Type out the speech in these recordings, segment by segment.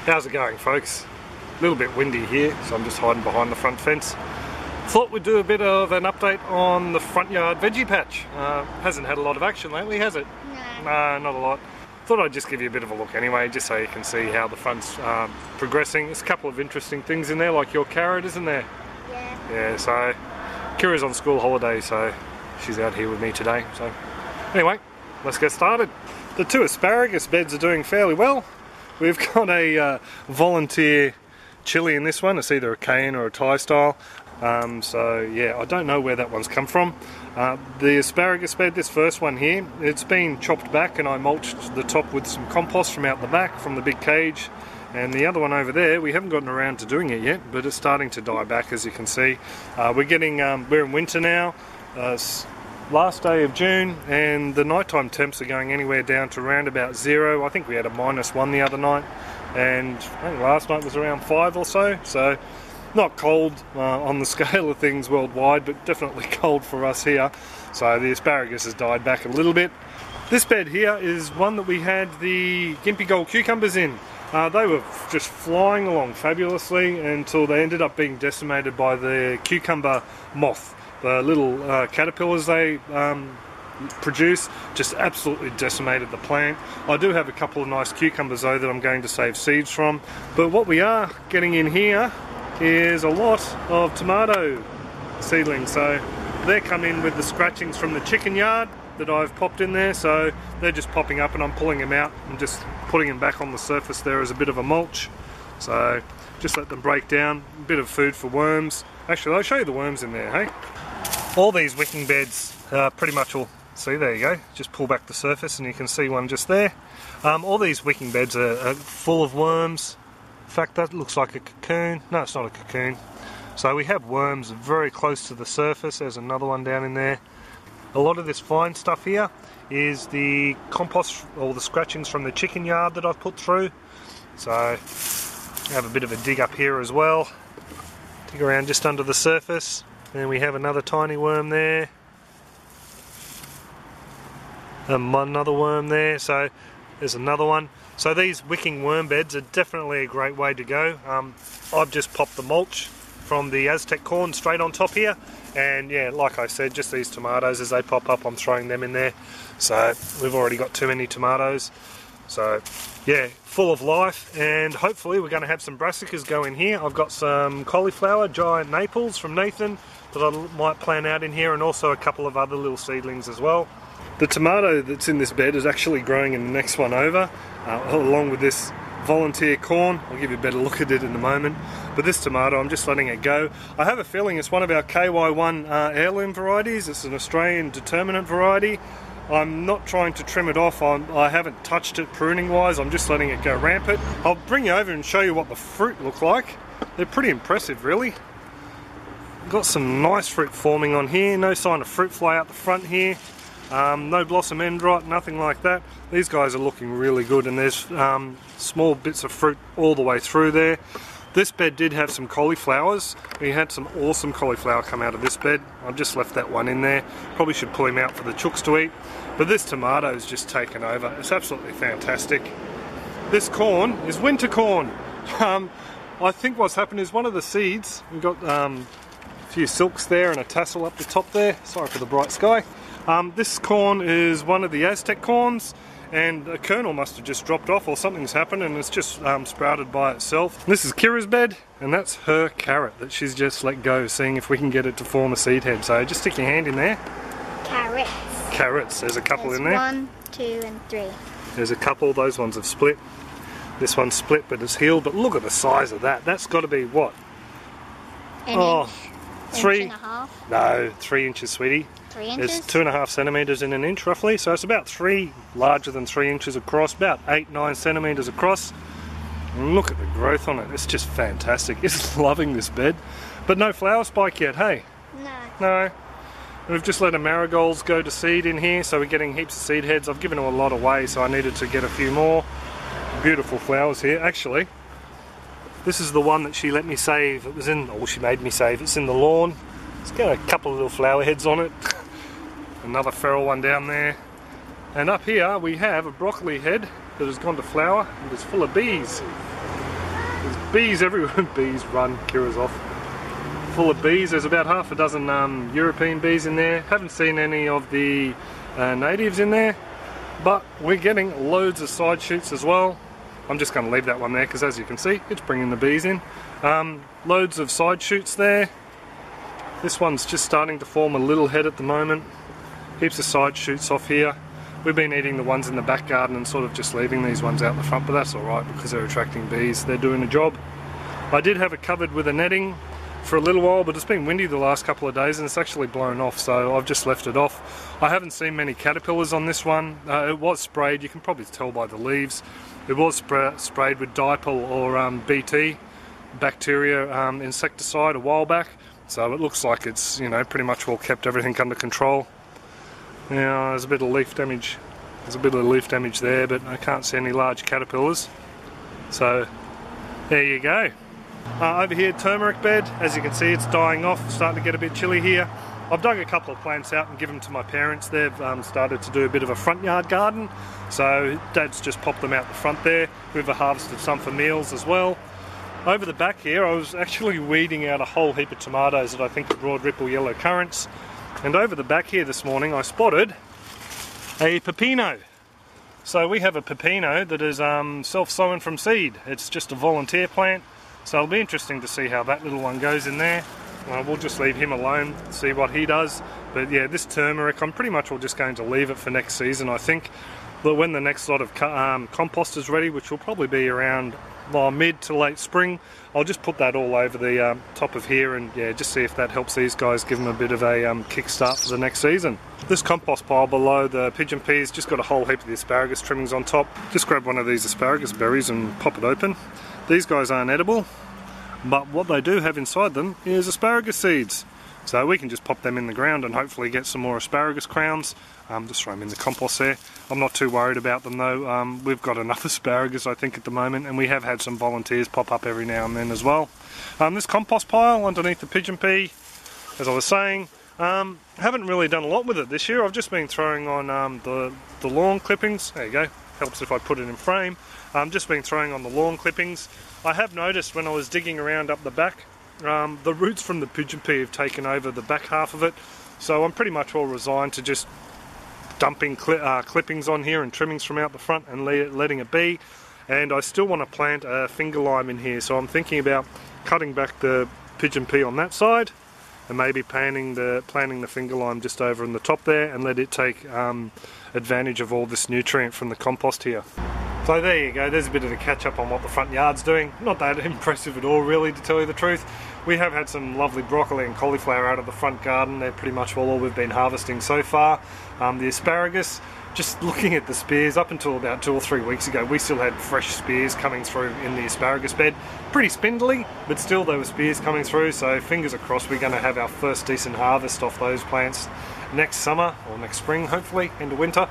How's it going, folks? A little bit windy here, so I'm just hiding behind the front fence. Thought we'd do a bit of an update on the front yard veggie patch. Hasn't had a lot of action lately, has it? No, not a lot. Thought I'd just give you a bit of a look anyway, just so you can see how the front's progressing. There's a couple of interesting things in there, like your carrot, isn't there? Yeah. Yeah, so Kira's on school holiday, so she's out here with me today. So anyway, let's get started. The two asparagus beds are doing fairly well. We've got a volunteer chili in this one. It's either a Cayenne or a Thai style. So yeah, I don't know where that one's come from. The asparagus bed, this first one here, it's been chopped back and I mulched the top with some compost from out the back from the big cage. And the other one over there, we haven't gotten around to doing it yet, but it's starting to die back, as you can see. We're in winter now. Last day of June, and the nighttime temps are going anywhere down to around about 0. I think we had a -1 the other night, and I think last night was around 5 or so. So not cold on the scale of things worldwide, but definitely cold for us here. So the asparagus has died back a little bit. This bed here is one that we had the Gympie Gold cucumbers in. They were just flying along fabulously until they ended up being decimated by the cucumber moth. The little caterpillars they produce just absolutely decimated the plant. I do have a couple of nice cucumbers though that I'm going to save seeds from. But what we are getting in here is a lot of tomato seedlings. So they come in with the scratchings from the chicken yard that I've popped in there. So they're just popping up and I'm pulling them out and just putting them back on the surface there as a bit of a mulch. So just let them break down, a bit of food for worms. Actually, I'll show you the worms in there, hey? All these wicking beds pretty much all, see, there you go, just pull back the surface and you can see one just there. All these wicking beds are full of worms. In fact, that looks like a cocoon. No, it's not a cocoon. So we have worms very close to the surface. There's another one down in there. A lot of this fine stuff here is the compost or the scratchings from the chicken yard that I've put through. So I have a bit of a dig up here as well. Dig around just under the surface. Then we have another tiny worm there. Another worm there. So there's another one. So these wicking worm beds are definitely a great way to go. I've just popped the mulch from the Aztec corn straight on top here. And yeah, like I said, just these tomatoes, as they pop up, I'm throwing them in there. So we've already got too many tomatoes. So yeah, full of life, and hopefully we're going to have some brassicas go in here. I've got some cauliflower, giant Naples from Nathan that I might plant out in here, and also a couple of other little seedlings as well. The tomato that's in this bed is actually growing in the next one over, along with this volunteer corn. I'll give you a better look at it in a moment. But this tomato, I'm just letting it go. I have a feeling it's one of our KY1 heirloom varieties. It's an Australian determinate variety. I'm not trying to trim it off. I haven't touched it pruning wise. I'm just letting it go rampant. I'll bring you over and show you what the fruit look like. They're pretty impressive, really. Got some nice fruit forming on here. No sign of fruit fly out the front here. No blossom end rot, nothing like that. These guys are looking really good, and there's small bits of fruit all the way through there. This bed did have some cauliflowers. We had some awesome cauliflower come out of this bed. I've just left that one in there. Probably should pull him out for the chooks to eat. But this tomato's just taken over. It's absolutely fantastic. This corn is winter corn. I think what's happened is one of the seeds, we've got a few silks there and a tassel up the top there. Sorry for the bright sky. This corn is one of the Aztec corns, and a kernel must have just dropped off or something's happened and it's just sprouted by itself. This is Kira's bed, and that's her carrot that she's just let go, seeing if we can get it to form a seed head. So just stick your hand in there. Carrots. Carrots, there's a couple in there. 1, 2 and 3. There's a couple, those ones have split. This one's split but it's healed, but look at the size of that. That's got to be what? An inch. 3? Inch and a half. No, 3 inches, sweetie. 3 inches? It's 2.5 centimetres in an inch roughly, so it's about 3, larger than 3 inches across, about 8-9 centimetres across. And look at the growth on it, it's just fantastic. It's loving this bed. But no flower spike yet, hey? No. No. We've just let the marigolds go to seed in here, so we're getting heaps of seed heads. I've given them a lot away, so I needed to get a few more. Beautiful flowers here. Actually, this is the one that she let me save. It was in, or she made me save. It's in the lawn. It's got a couple of little flower heads on it. Another feral one down there. And up here we have a broccoli head that has gone to flower and is full of bees. There's bees everywhere. Bees run, Kira's off. Full of bees. There's about half a dozen European bees in there. Haven't seen any of the natives in there, but we're getting loads of side shoots as well. I'm just going to leave that one there because, as you can see, it's bringing the bees in. Loads of side shoots there. This one's just starting to form a little head at the moment. Heaps of side shoots off here. We've been eating the ones in the back garden and sort of just leaving these ones out the front, but that's alright because they're attracting bees. They're doing a job. I did have it covered with a netting for a little while, but it's been windy the last couple of days and it's actually blown off, so I've just left it off. I haven't seen many caterpillars on this one. It was sprayed, you can probably tell by the leaves. It was sprayed with dipel or BT bacteria insecticide a while back, so it looks like it's, you know, pretty much well kept everything under control. Now there's a bit of leaf damage. There's a bit of leaf damage there, but I can't see any large caterpillars. So there you go. Over here, turmeric bed. As you can see, it's dying off. Starting to get a bit chilly here. I've dug a couple of plants out and given them to my parents. They've started to do a bit of a front yard garden. So Dad's just popped them out the front there. We've harvested some for meals as well. Over the back here, I was actually weeding out a whole heap of tomatoes that I think are broad ripple yellow currants. And over the back here this morning, I spotted a pepino. So we have a pepino that is self-sown from seed. It's just a volunteer plant. So it'll be interesting to see how that little one goes in there. We'll just leave him alone, see what he does. But yeah, this turmeric, I'm pretty much all just going to leave it for next season, I think. But when the next lot of compost is ready, which will probably be around mid to late spring, I'll just put that all over the top of here and yeah, just see if that helps these guys, give them a bit of a kickstart for the next season. This compost pile below the pigeon peas just got a whole heap of the asparagus trimmings on top. Just grab one of these asparagus berries and pop it open. These guys aren't edible, but what they do have inside them is asparagus seeds. So we can just pop them in the ground and hopefully get some more asparagus crowns. Just throw them in the compost there. I'm not too worried about them though. We've got enough asparagus I think at the moment, and we have had some volunteers pop up every now and then as well. This compost pile underneath the pigeon pea, as I was saying, haven't really done a lot with it this year. I've just been throwing on the lawn clippings. There you go, helps if I put it in frame. Just been throwing on the lawn clippings. I have noticed when I was digging around up the back, the roots from the pigeon pea have taken over the back half of it, so I'm pretty much all resigned to just dumping clippings on here and trimmings from out the front and letting it be. And I still want to plant a finger lime in here, so I'm thinking about cutting back the pigeon pea on that side and maybe planting the finger lime just over in the top there and let it take advantage of all this nutrient from the compost here. So there you go, there's a bit of a catch up on what the front yard's doing. Not that impressive at all really, to tell you the truth. We have had some lovely broccoli and cauliflower out of the front garden. They're pretty much all we've been harvesting so far. The asparagus, just looking at the spears, up until about 2 or 3 weeks ago, we still had fresh spears coming through in the asparagus bed. Pretty spindly, but still there were spears coming through, so fingers are crossed we're going to have our first decent harvest off those plants next summer, or next spring hopefully, into winter.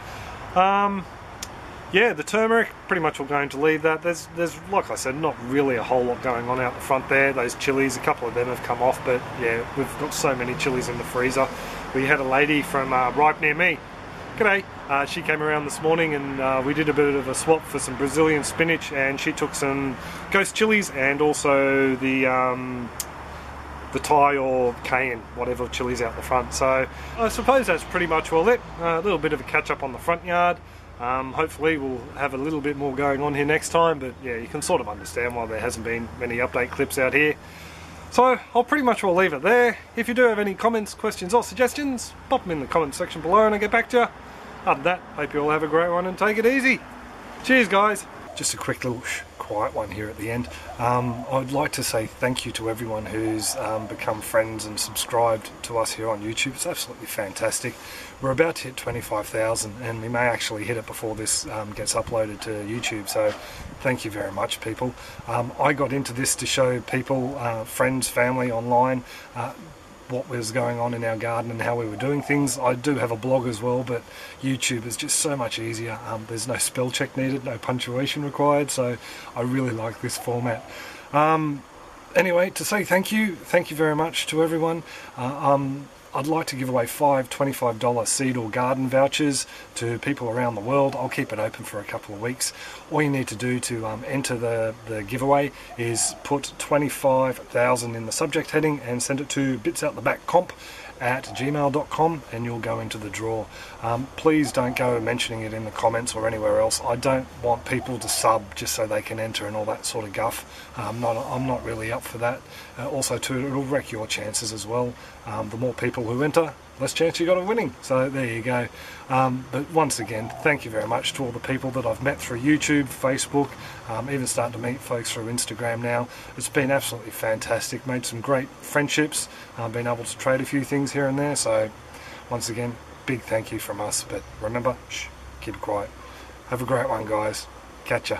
Yeah, the turmeric, pretty much we're going to leave that. There's, like I said, not really a whole lot going on out the front there. Those chilies, a couple of them have come off, but yeah, we've got so many chilies in the freezer. We had a lady from right near me. G'day. She came around this morning and we did a bit of a swap for some Brazilian spinach, and she took some ghost chilies and also the Thai or cayenne, whatever chilies out the front. So I suppose that's pretty much all it. A little bit of a catch up on the front yard. Hopefully we'll have a little bit more going on here next time, but yeah, you can sort of understand why there hasn't been many update clips out here. So I'll pretty much will leave it there. If you do have any comments, questions or suggestions, pop them in the comment section below and I'll get back to you. Other than that, hope you all have a great one and take it easy. Cheers guys. Just a quick little quiet one here at the end. I'd like to say thank you to everyone who's become friends and subscribed to us here on YouTube. It's absolutely fantastic. We're about to hit 25,000 and we may actually hit it before this gets uploaded to YouTube, so thank you very much people. I got into this to show people, friends, family online, what was going on in our garden and how we were doing things. I do have a blog as well, but YouTube is just so much easier. There's no spell check needed, no punctuation required, so I really like this format. Anyway, to say thank you very much to everyone. I'd like to give away 5 $25 Seed or Garden vouchers to people around the world. I'll keep it open for a couple of weeks. All you need to do to enter the giveaway is put 25,000 in the subject heading and send it to bitsoutthebackcomp@gmail.com and you'll go into the draw. Please don't go mentioning it in the comments or anywhere else. I don't want people to sub just so they can enter and all that sort of guff. I'm not really up for that. Also too, it'll wreck your chances as well. The more people who enter, less chance you got of winning. So there you go. But once again, thank you very much to all the people that I've met through YouTube, Facebook, even starting to meet folks through Instagram now. It's been absolutely fantastic. Made some great friendships. Been able to trade a few things here and there. So once again, big thank you from us. But remember, shh, keep it quiet. Have a great one, guys. Catch ya.